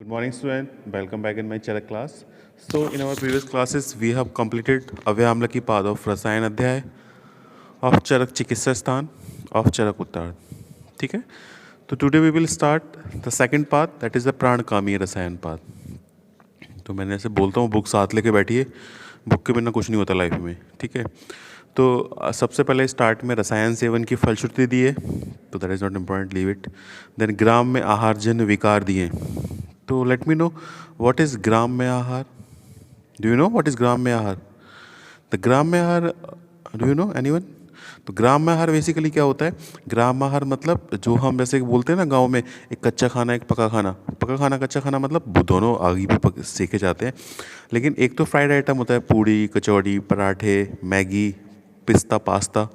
Good morning, student. Welcome back in my Charak class. So, in our previous classes, we have completed Avyamlaki path of Rasayan Adhyay, of Charak Chikitsa Sthan, of Charak Uttar. ठीक है? तो today we will start the second path, that is the प्राणकामी रसायन path. तो मैंने ऐसे बोलता हूँ book साथ लेके बैठिए, बुक के बिना कुछ नहीं होता लाइफ में. ठीक है? तो सबसे पहले स्टार्ट में रसायन सेवन की फलश्रुति दी है, तो that is not important, leave it. Then ग्राम में आहारजन्य विकार दिए. तो let me know what is ग्राम में आहार. Do you know what is ग्राम में आहार? द ग्राम में आहार, डू यू नो एनीवन? तो ग्राम में आहार बेसिकली क्या होता है? ग्राम आहार मतलब जो हम जैसे बोलते हैं ना गांव में, एक कच्चा खाना एक पका खाना. पका खाना कच्चा खाना मतलब दोनों आग पे सेके जाते हैं, लेकिन एक तो फ्राइड आइटम होता है, पूड़ी कचौड़ी पराठे मैगी पिस्ता पास्ता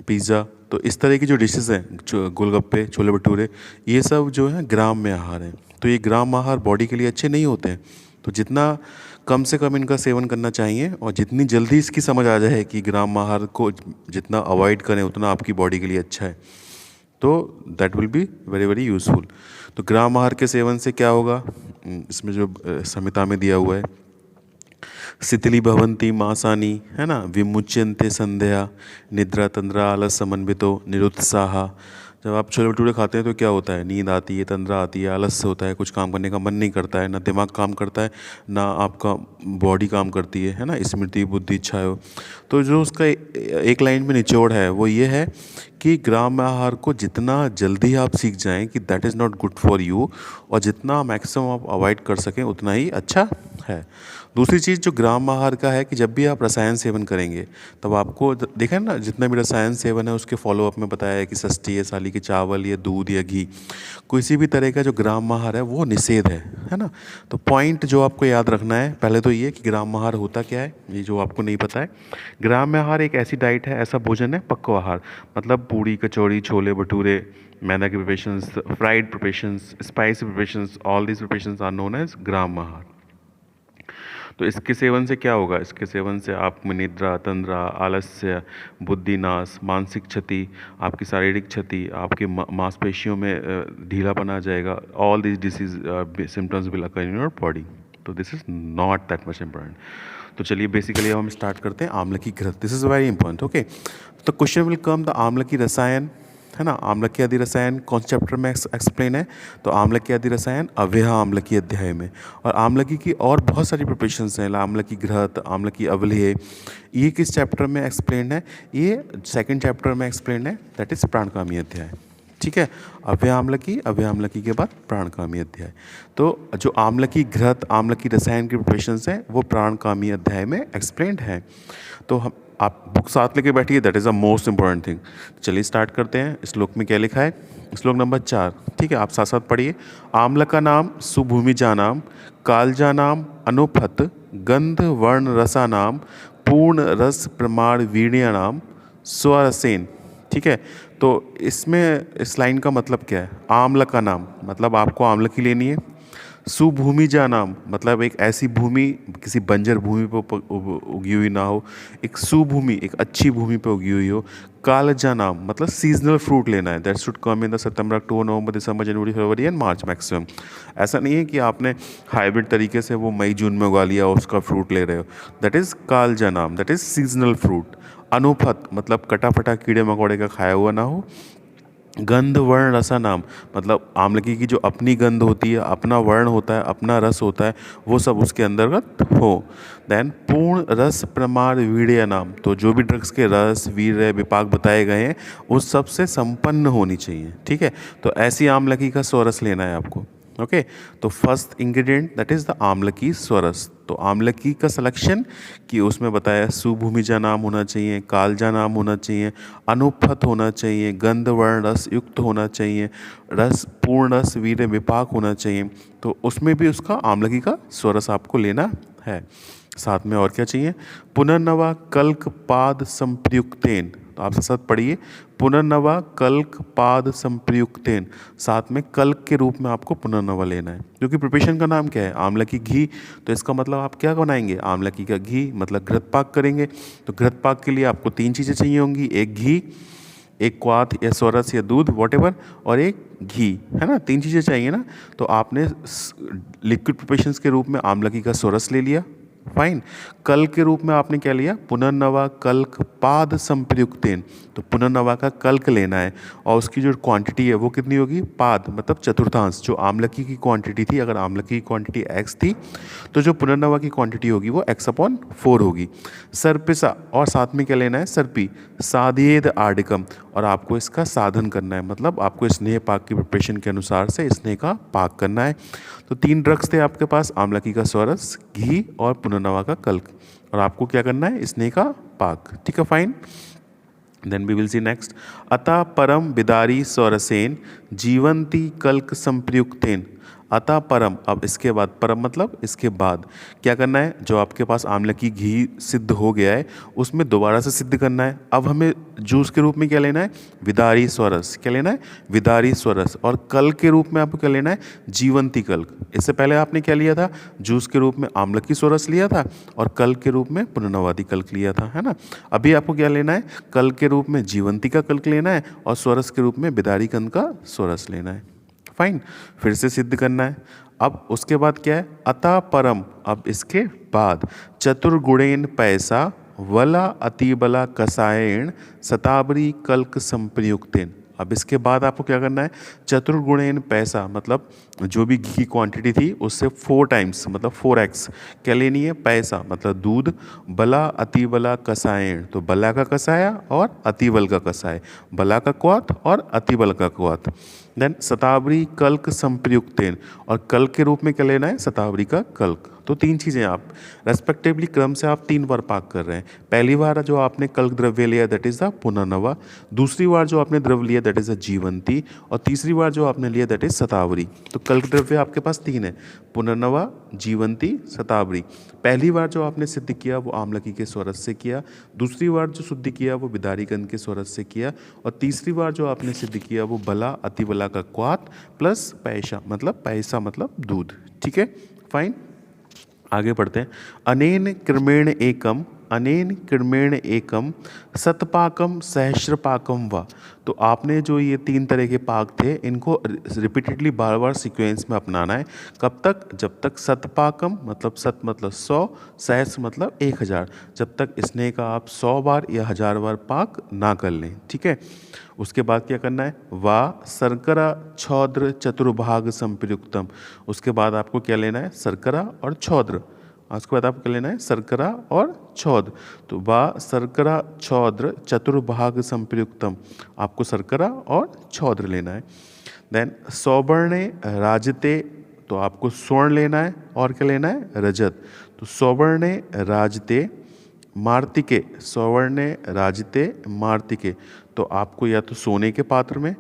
पिज़्ज़ा. तो इस तरह की जो डिशेज़ हैं, जो गोलगप्पे छोले भटूरे, ये सब जो है ग्राम में आहार है. तो ये ग्राम आहार बॉडी के लिए अच्छे नहीं होते हैं. तो जितना कम से कम इनका सेवन करना चाहिए, और जितनी जल्दी इसकी समझ आ जाए कि ग्राम आहार को जितना अवॉइड करें उतना आपकी बॉडी के लिए अच्छा है, तो that will be very very useful. तो ग्राम आहार के सेवन से क्या होगा, इसमें जो संहिता में दिया हुआ है, शिथिली भवंती मासानी, है ना, विमुच्यन्ते संध्या, निद्रा तंद्रा आलस समन्वितो निरुत्साह. जब आप छोले भटूरे खाते हैं तो क्या होता है, नींद आती है, तंद्रा आती है, आलस से होता है, कुछ काम करने का मन नहीं करता है, ना दिमाग काम करता है, ना आपका बॉडी काम करती है ना, स्मृति बुद्धि इच्छा हो. तो जो उसका एक लाइन में निचोड़ है वो ये है कि ग्राम आहार को जितना जल्दी आप सीख जाएं कि that is not good for you, और जितना मैक्सिमम आप अवॉइड कर सकें उतना ही अच्छा है. दूसरी चीज़ जो ग्राम आहार का है कि जब भी आप रसायन सेवन करेंगे तब आपको देखें ना, जितना भी रसायन सेवन है उसके फॉलोअप में बताया है कि षष्ठी या साली की चावल या दूध या घी, किसी भी तरह का जो ग्राम आहार है वो निषेध है ना. तो पॉइंट जो आपको याद रखना है पहले तो ये कि ग्राम आहार होता क्या है, ये जो आपको नहीं पता है. ग्राम आहार एक ऐसी डाइट है, ऐसा भोजन है, पक्व आहार मतलब पूड़ी कचौड़ी छोले भटूरे मैदा के preparations, fried preparations, spicy preparations, all these preparations are known as ग्राम आहार. तो इसके सेवन से क्या होगा, इसके सेवन से आप में निद्रा तंद्रा आलस्य बुद्धिनाश मानसिक क्षति, आपकी शारीरिक क्षति, आपकी मांसपेशियों में ढीलापन आ जाएगा. All this disease symptoms will occur in your body. तो this is not that much important. तो चलिए बेसिकली हम स्टार्ट करते हैं आम्ल की घृत. This is very important. Okay, तो क्वेश्चन विल कम द आम्ल की रसायन, है ना. आम्ल की आदि रसायन कौन से चैप्टर में एक्सप्लेन है, तो आम्ल की आदि रसायन अव्यय आम्ल की अध्याय में. और आम्लकी की और बहुत सारी प्रिपरेशंस हैं, आम्ल की घृत आम्ल की अवलेह, ये किस चैप्टर में एक्सप्लेन है, ये सेकंड चैप्टर में एक्सप्लेन है, दैट इज़ प्राणकामी अध्याय. ठीक है, अव्यय आम्लकी के बाद प्राणकामी अध्याय. तो जो आम्ल की घृत आम्ल की रसायन की प्रिपरेशंस हैं वो प्राणकामी अध्याय में एक्सप्लेन्ड है. तो हम आप बुक साथ लेके बैठिए, that is the most important thing. चलिए स्टार्ट करते हैं. श्लोक में क्या लिखा है, श्लोक नंबर 4. ठीक है, आप साथ साथ पढ़िए. आम्ल का नाम सुभूमिजा नाम, कालजा नाम अनुपथ, गंध वर्ण रसा नाम, पूर्ण रस प्रमाण वीण्य नाम, स्वरसेन. ठीक है, तो इसमें इस लाइन का मतलब क्या है, आम्ल का नाम मतलब आपको आम्ल की लेनी है. सुभूमिजा नाम मतलब एक ऐसी भूमि, किसी बंजर भूमि पर उगी हुई ना हो, एक सुभूमि एक अच्छी भूमि पर उगी हुई हो. कालजा नाम मतलब सीजनल फ्रूट लेना है, that should come in the September October November December January February and March maximum. ऐसा नहीं है कि आपने हाइब्रिड तरीके से वो मई जून में उगा लिया और उसका फ्रूट ले रहे हो. दैट इज़ कालजा नाम, दैट इज़ सीजनल फ्रूट. अनुपत मतलब कटा फटा कीड़े मकोड़े का खाया हुआ ना हो. गंध वर्ण रसा नाम मतलब आम्लकी की जो अपनी गंध होती है, अपना वर्ण होता है, अपना रस होता है, वो सब उसके अंतर्गत हो. देन पूर्ण रस प्रमाण वीर्य नाम, तो जो भी ड्रग्स के रस वीर्य विपाक बताए गए हैं उस सब से संपन्न होनी चाहिए. ठीक है, तो ऐसी आम्लकी का स्वरस लेना है आपको. ओके, तो first ingredient that is the आम्लकी स्वरस. तो आम्लकी का सिलेक्शन कि उसमें बताया सुभूमिजा नाम होना चाहिए, कालजा नाम होना चाहिए, अनुपथ होना चाहिए, गंध वर्ण रस युक्त होना चाहिए, रस पूर्ण रस वीर्य विपाक होना चाहिए. तो उसमें भी उसका आम्लकी का स्वरस आपको लेना है. साथ में और क्या चाहिए, पुनर्नवा कल्क पाद संप्रयुक्तेन. तो आप साथ पढ़िए, पुनर्नवा कल्क पाद संप्रयुक्तेन, साथ में कल्क के रूप में आपको पुनर्नवा लेना है, क्योंकि प्रिपरेशन का नाम क्या है, आम्लकी घी. तो इसका मतलब आप क्या बनाएंगे, आम्लकी का घी मतलब घृत पाक करेंगे. तो घृत पाक के लिए आपको 3 चीज़ें चाहिए होंगी, एक घी, एक क्वाथ या सोरस या दूध वॉटेवर, और एक घी, है ना, 3 चीज़ें चाहिए ना। तो आपने लिक्विड प्रिपरेशंस के रूप में आमलकी का सोरस ले लिया, फाइन। कल के रूप में आपने क्या लिया, पुनर्नवा कल्क पाद संप्रयुक्तेन, तो पुनर्नवा का कल्क लेना है और उसकी जो क्वांटिटी है वो कितनी होगी, पाद मतलब चतुर्थांश। जो आमलकी की क्वांटिटी थी, अगर आमलकी की क्वांटिटी x थी तो जो पुनर्नवा की क्वांटिटी होगी वो x/4 होगी। सर्पिसा, और साथ में क्या लेना है, सर्पी, साधेद आडिकम, और आपको इसका साधन करना है, मतलब आपको स्नेह पाक की प्रिपरेशन के अनुसार से स्नेह का पाक करना है। तो 3 ड्रग्स थे आपके पास, आमलकी का सोरस, घी और पुनर्नवा का कल्क, और आपको क्या करना है, स्नेह का पाक, ठीक है, fine. Then we will see next, अतः परम बिदारी सोरसेन जीवंती कल्क संप्रयुक्तेन, अतः परम, अब इसके बाद, परम मतलब इसके बाद क्या करना है, जो आपके पास आमलकी घी सिद्ध हो गया है उसमें दोबारा से सिद्ध करना है। अब हमें जूस के रूप में क्या लेना है, विदारी स्वरस, क्या लेना है, विदारी स्वरस, और कल के रूप में आपको क्या लेना है, जीवंती कल्क। इससे पहले आपने क्या लिया था, जूस के रूप में आमलकी स्वरस लिया था और कल के रूप में पुनर्नवादी कल्क लिया था, है ना। अभी आपको क्या लेना है, कल के रूप में जीवंती का कल्क लेना है और स्वरस के रूप में बिदारी कंद का स्वरस लेना है, फाइन। फिर से सिद्ध करना है। अब उसके बाद क्या है, अतः परम, अब इसके बाद चतुर्गुणेन पैसा वला अतिबला कसायण शतावरी कल्क संप्रयुक्तेन, अब इसके बाद आपको क्या करना है, चतुर्गुणेन पैसा, मतलब जो भी घी की क्वांटिटी थी उससे 4 टाइम्स मतलब 4x क्या लेनी है, पैसा मतलब दूध, बला अतिबला कसायण, तो बला का कसाया और अतिबल का कसाय, बला का क्वाथ और अतिबल का क्वाथ। देन शतावरी कल्क संप्रयुक्तेन, और कल्क के रूप में क्या लेना है, शतावरी का कल्क। तो 3 चीज़ें आप रेस्पेक्टिवली क्रम से आप 3 बार पाक कर रहे हैं। पहली बार जो आपने कल्क द्रव्य लिया दैट इज़ द पुनर्नवा, दूसरी बार जो आपने द्रव्य लिया दैट इज़ द जीवंती, और तीसरी बार जो आपने लिया दैट इज़ शतावरी। तो कल्क द्रव्य आपके पास 3 है, पुनर्नवा, जीवंती, शतावरी। पहली बार जो आपने सिद्ध किया वो आमलकी के स्वरस से किया, दूसरी बार जो शुद्ध किया वो बिदारीकंद के स्वरस से किया, और तीसरी बार जो आपने सिद्ध किया वो बला अतिबला का क्वाथ प्लस पैसा मतलब दूध, ठीक है, फाइन। आगे बढ़ते हैं। अनेन क्रमेण एकम शतपाकम सहस्रपाकम व, तो आपने जो ये 3 तरह के पाक थे इनको रिपीटेडली बार बार सीक्वेंस में अपनाना है। कब तक, जब तक शतपाकम मतलब शत मतलब 100, सहस्र मतलब 1000, जब तक स्नेह का आप 100 बार या 1000 बार पाक ना कर लें, ठीक है। उसके बाद क्या करना है, वा शर्करा छौद्र चतुर्भाग संप्रयुक्तम, उसके बाद आपको क्या लेना है, शर्करा और छौद्र, उसके बाद आपको क्या लेना है, शर्करा और छौद्र, तो वा शर्करा छौद्र चतुर्भाग संप्रयुक्तम, आपको शर्करा और छौद्र लेना है। देन सौवर्णे राजते, तो आपको स्वर्ण लेना है और क्या लेना है, रजत, तो सौवर्णे राजते मार्तिके, सौवर्णे राजते मार्तिके, तो आपको या तो सोने के पात्र में,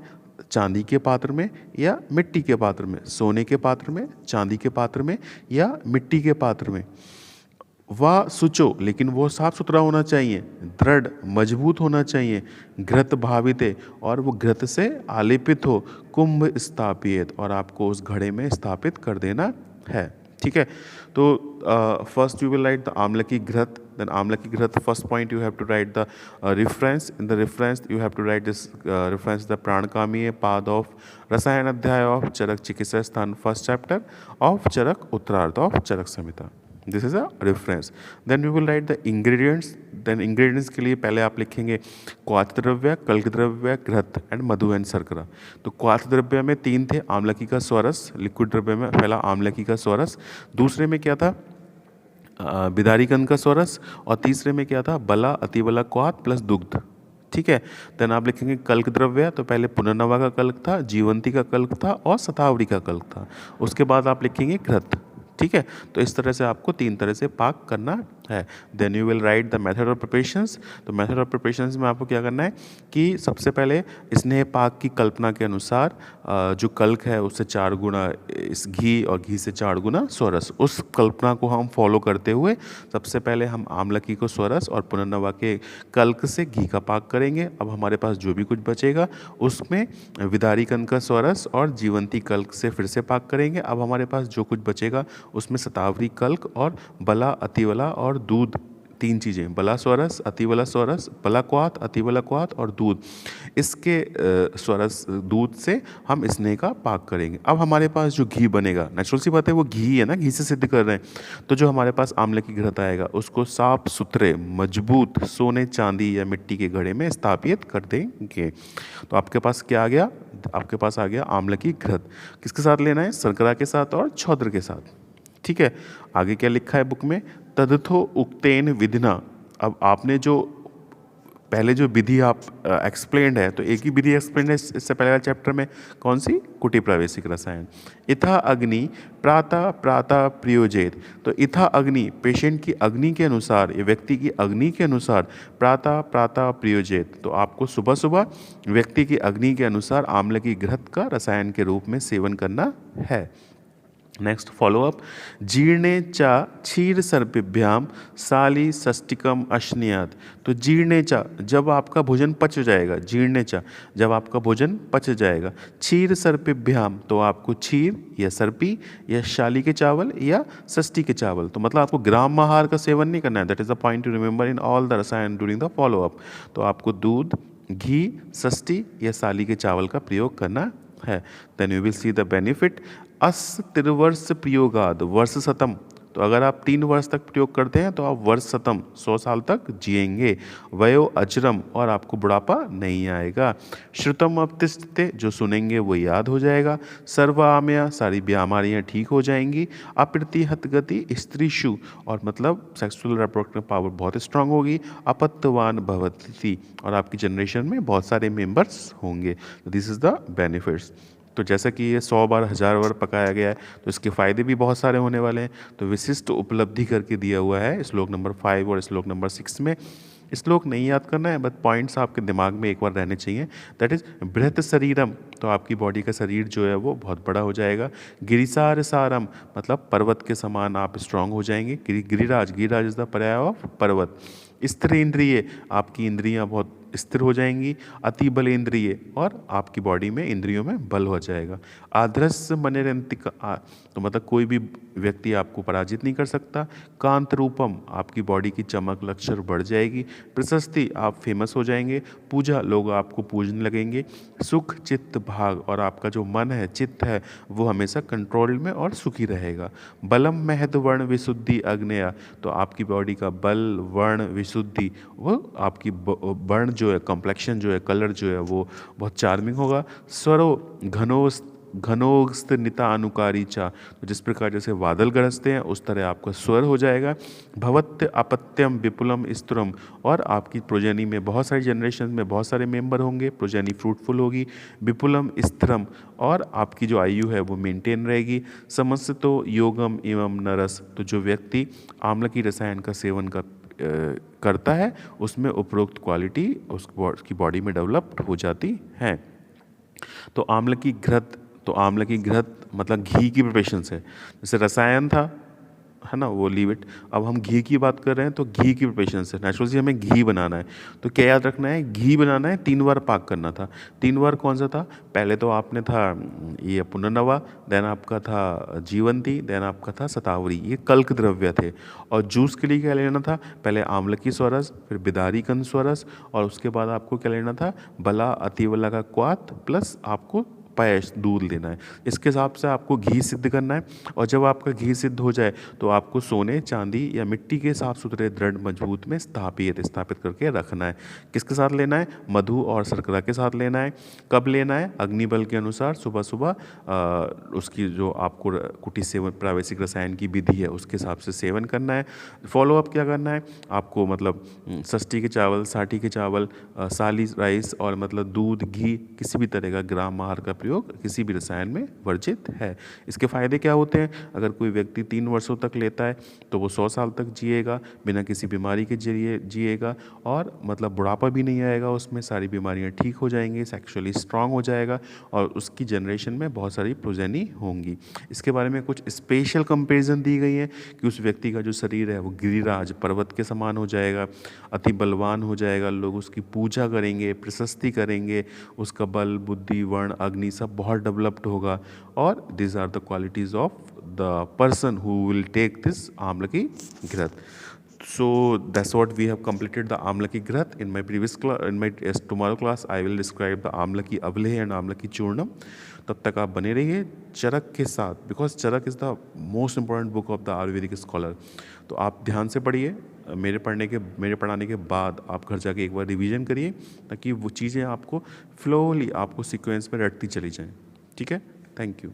चांदी के पात्र में या मिट्टी के पात्र में, सोने के पात्र में, चांदी के पात्र में या मिट्टी के पात्र में। वह सुचो, लेकिन वो साफ सुथरा होना चाहिए, दृढ़ मजबूत होना चाहिए, घृत भावित है और वो घृत से आलेपित हो, कुंभ स्थापित, और आपको उस घड़े में स्थापित कर देना है, ठीक है। तो first you will write the आमलकी घृत, then amlaki घृत, first point you have to write the reference, in the reference you have to write this reference the pranakamiye pad of rasayan adhyay of charak chikitsa sthan, first chapter of charak uttararth of charak samhita, this is a reference। then we will write the ingredients, then ingredients के लिए पहले आप लिखेंगे क्वाथ द्रव्य, कल्क द्रव्य, घृत and Madhu and शर्करा। तो क्वाथ द्रव्य में 3 थे, आमलकी का स्वरस, लिक्विड द्रव्य में पहला आमलकी का स्वरस, दूसरे में क्या था, बिदारीकंद का स्वरस, और तीसरे में क्या था, बला अतिबला क्वाथ प्लस दुग्ध, ठीक है। देन आप लिखेंगे कल्क द्रव्य, तो पहले पुनर्नवा का कल्क था, जीवंती का कल्क था और शतावरी का कल्क था, उसके बाद आप लिखेंगे घृत, ठीक है। तो इस तरह से आपको 3 तरह से पाक करना है। Then you will write the method of preparations, तो मेथड ऑफ प्रिपरेशंस में आपको क्या करना है कि सबसे पहले स्नेह पाक की कल्पना के अनुसार जो कल्क है उससे 4 गुना इस घी और घी से 4 गुना स्वरस, उस कल्पना को हम फॉलो करते हुए सबसे पहले हम आमलकी को स्वरस और पुनर्नवा के कल्क से घी का पाक करेंगे। अब हमारे पास जो भी कुछ बचेगा उसमें विदारीकंद का स्वरस और जीवंती कल्क से फिर से पाक करेंगे। अब हमारे पास जो कुछ बचेगा उसमें शतावरी कल्क और बला अतिबला और दूध तीन चीज़ें, बलास्वरस, अतिबलास्वरस, बलाक्वाथ, अतिबलाक्वाथ और दूध। इसके स्वरस दूध से हम स्नेह का पाक करेंगे। अब हमारे पास जो घी बनेगा, नेचुरल सी बात है, वो घी है ना, घी से सिद्ध कर रहे हैं। तो जो हमारे पास आंवले की घृत आएगा उसको साफ सुथरे मजबूत सोने चांदी या मिट्टी के घड़े में स्थापित कर देंगे। तो आपके पास क्या आ गया? आपके पास आ गया आंवले की घृत। किसके साथ लेना है? शर्करा के साथ और छौद्र के साथ। ठीक है, आगे क्या लिखा है बुक में? तदथो उक्तेन विधिना। अब आपने जो पहले जो विधि आप एक्सप्लेन्ड है, तो एक ही विधि एक्सप्लेन्ड है इससे पहले वाले चैप्टर में। कौन सी? कुटी प्रावेशिक रसायन। इथा अग्नि प्रातः प्रातः प्रयोजेत। तो इथा अग्नि पेशेंट की अग्नि के अनुसार या व्यक्ति की अग्नि के अनुसार प्रातः प्रातः प्रयोजेत। तो आपको सुबह सुबह व्यक्ति की अग्नि के अनुसार आंवले की घृत का रसायन के रूप में सेवन करना है। नेक्स्ट फॉलोअप, जीर्णे चा क्षीर सर्पिभ्याम साली षष्टिकम अश्नियात। तो जीर्णे चा, जब आपका भोजन पच जाएगा, जीर्णे चा जब आपका भोजन पच जाएगा, क्षीर सर्पिभ्याम तो आपको क्षीर या सर्पी या शाली के चावल या षष्टी के चावल, तो मतलब आपको ग्राम आहार का सेवन नहीं करना है। That is the point two remember in all the रसायन ड्यूरिंग द फॉलोअप। तो आपको दूध, घी, षष्टी या साली के चावल का प्रयोग करना है। Then you will see the benefit. अस त्रिवर्ष प्रयोगाद वर्ष शतम। तो अगर आप 3 वर्ष तक प्रयोग करते हैं तो आप वर्ष शतम 100 साल तक जिएंगे। वयो अजरम, और आपको बुढ़ापा नहीं आएगा। श्रुतम अपतिष्ठते, जो सुनेंगे वो याद हो जाएगा। सर्वामया, सारी बीमारियां ठीक हो जाएंगी। अप्रतिहत गति स्त्रीशु, और मतलब सेक्सुअल रिप्रोडक्टिव पावर बहुत स्ट्रांग होगी। अपत्यवान भवति, और आपकी जनरेशन में बहुत सारे मेंबर्स होंगे। This is the benefits. तो जैसा कि ये 100 बार 1000 बार पकाया गया है, तो इसके फ़ायदे भी बहुत सारे होने वाले हैं। तो विशिष्ट उपलब्धि करके दिया हुआ है श्लोक नंबर 5 और श्लोक नंबर 6 में। श्लोक नहीं याद करना है, बट पॉइंट्स आपके दिमाग में एक बार रहने चाहिए। दैट इज बृहत शरीरम, तो आपकी बॉडी का शरीर जो है वो बहुत बड़ा हो जाएगा। गिरिसार सारम, मतलब पर्वत के समान आप स्ट्रांग हो जाएंगे। गिरिराज, गिरिराज इज द पर्याय ऑफ पर्वत। स्थिर इंद्रिय, आपकी इंद्रियां बहुत स्थिर हो जाएंगी। अति बल इंद्रिय, और आपकी बॉडी में इंद्रियों में बल हो जाएगा। आदर्श मनिरंतिक, तो मतलब कोई भी व्यक्ति आपको पराजित नहीं कर सकता। कांत रूपम, आपकी बॉडी की चमक लक्षण बढ़ जाएगी। प्रशस्ति, आप फेमस हो जाएंगे। पूजा, लोग आपको पूजने लगेंगे। सुख चित्त भाग, और आपका जो मन है, चित्त है, वो हमेशा कंट्रोल में और सुखी रहेगा। बलम महद वर्ण विशुद्धि अग्नया, तो आपकी बॉडी का बल, वर्ण, विशुद्धि, वो आपकी वर्ण जो है, कॉम्प्लेक्शन जो है, कलर जो है, वो बहुत चार्मिंग होगा। स्वरो घनोस्त निता अनुकारी चा, तो जिस प्रकार जैसे बादल गरजते हैं उस तरह आपका स्वर हो जाएगा। भवत्य अपत्यम विपुलम स्तुरम, और आपकी प्रोजेनी में बहुत सारी जनरेशन में बहुत सारे मेंबर होंगे। प्रोजेनी फ्रूटफुल होगी। विपुलम स्थिरम, और आपकी जो आयु है वो मेंटेन रहेगी। समस्तो योगम एवं नरस, तो जो व्यक्ति आंवला की रसायन का सेवन करता है उसमें उपरोक्त क्वालिटी उसकी बॉडी में डेवलप हो जाती है। तो आंवला की घृत, तो आंवला की घृत मतलब घी की प्रिपरेशन है। जैसे रसायन था, है ना, वो लीव इट। अब हम घी की बात कर रहे हैं, तो घी की प्रिपरेशन से नेचुरल से हमें घी बनाना है। तो क्या याद रखना है? घी बनाना है, 3 बार पाक करना था। 3 बार कौन सा था? पहले तो आपने था ये पुनर्नवा, देन आपका था जीवंती, देन आपका था शतावरी। ये कल्क द्रव्य थे। और जूस के लिए क्या लेना था? पहले आंवला की स्वरस, फिर बिदारी कंद स्वरस, और उसके बाद आपको क्या लेना था? बला अतिबला का क्वाथ प्लस आपको पायस, दूध लेना है। इसके हिसाब से आपको घी सिद्ध करना है। और जब आपका घी सिद्ध हो जाए तो आपको सोने चांदी या मिट्टी के साफ सुथरे दृढ़ मजबूत में स्थापित करके रखना है। किसके साथ लेना है? मधु और शर्करा के साथ लेना है। कब लेना है? अग्निबल के अनुसार सुबह सुबह उसकी जो आपको कुटी सेवन प्रावेशिक रसायन की विधि है उसके हिसाब से सेवन करना है। फॉलोअप क्या करना है आपको? मतलब षष्ठी के चावल, साठी के चावल, साली राइस, और मतलब दूध, घी, किसी भी तरह का ग्राम आहार का प्रयोग किसी भी रसायन में वर्जित है। इसके फायदे क्या होते हैं? अगर कोई व्यक्ति 3 वर्षों तक लेता है तो वो 100 साल तक जिएगा, बिना किसी बीमारी के जरिए जिएगा, और मतलब बुढ़ापा भी नहीं आएगा, उसमें सारी बीमारियां ठीक हो जाएंगी, सेक्सुअली स्ट्रांग हो जाएगा, और उसकी जनरेशन में बहुत सारी प्रोजेनी होंगी। इसके बारे में कुछ स्पेशल कंपेरिजन दी गई है कि उस व्यक्ति का जो शरीर है वो गिरिराज पर्वत के समान हो जाएगा, अति बलवान हो जाएगा, लोग उसकी पूजा करेंगे, प्रशस्ति करेंगे, उसका बल, बुद्धि, वर्ण, अग्नि सब बहुत डेवलप्ड होगा। और this are the qualities of the person who will take this आंवला की घृत। So that's what we have completed the Amlaki Grath. In my previous class, in my tomorrow class, I will describe the Amlaki Avleh and Amlaki Churnam. तब तक आप बने रहिए चरक के साथ, because Charak is the most important book of the Ayurvedic scholar. तो आप ध्यान से पढ़िए. मेरे पढ़ाने के बाद आप घर जाके एक बार रिवीजन करिए, ताकि वो चीज़ें आपको फ्लोली आपको सीक्वेंस में रटती चली जाएं. ठीक है. Thank you.